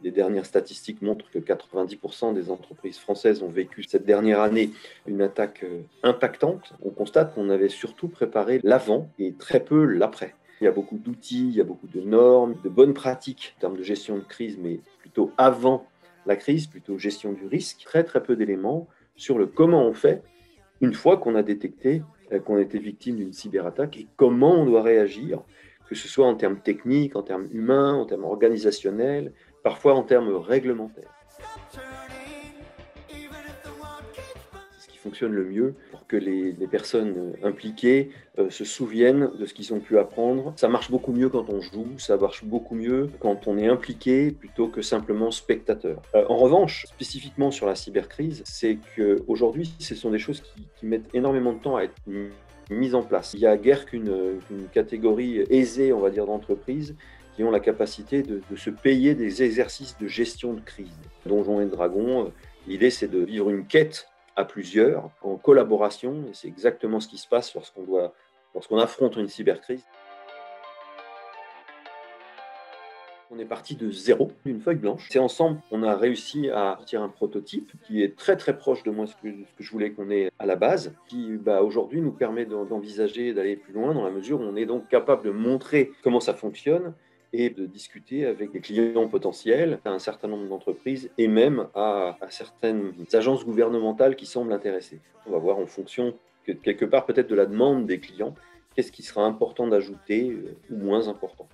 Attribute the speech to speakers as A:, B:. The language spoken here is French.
A: Les dernières statistiques montrent que 90% des entreprises françaises ont vécu cette dernière année une attaque impactante. On constate qu'on avait surtout préparé l'avant et très peu l'après. Il y a beaucoup d'outils, il y a beaucoup de normes, de bonnes pratiques en termes de gestion de crise, mais plutôt avant la crise, plutôt gestion du risque. Très très peu d'éléments sur le comment on fait une fois qu'on a détecté qu'on était victime d'une cyberattaque et comment on doit réagir, que ce soit en termes techniques, en termes humains, en termes organisationnels, parfois en termes réglementaires. C'est ce qui fonctionne le mieux pour que les personnes impliquées se souviennent de ce qu'ils ont pu apprendre. Ça marche beaucoup mieux quand on joue, ça marche beaucoup mieux quand on est impliqué plutôt que simplement spectateur. En revanche, spécifiquement sur la cybercrise, c'est qu'aujourd'hui, ce sont des choses qui mettent énormément de temps à être mises en place. Il n'y a guère qu'une catégorie aisée, on va dire, d'entreprises qui ont la capacité de se payer des exercices de gestion de crise. Donjons et Dragons, l'idée c'est de vivre une quête à plusieurs, en collaboration, et c'est exactement ce qui se passe lorsqu'on affronte une cybercrise. On est parti de zéro, d'une feuille blanche. C'est ensemble qu'on a réussi à sortir un prototype qui est très très proche de moi, ce que je voulais qu'on ait à la base, qui aujourd'hui nous permet d'envisager d'aller plus loin dans la mesure où on est donc capable de montrer comment ça fonctionne et de discuter avec des clients potentiels, à un certain nombre d'entreprises et même à certaines agences gouvernementales qui semblent intéressées. On va voir en fonction, quelque part peut-être de la demande des clients, qu'est-ce qui sera important d'ajouter ou moins important.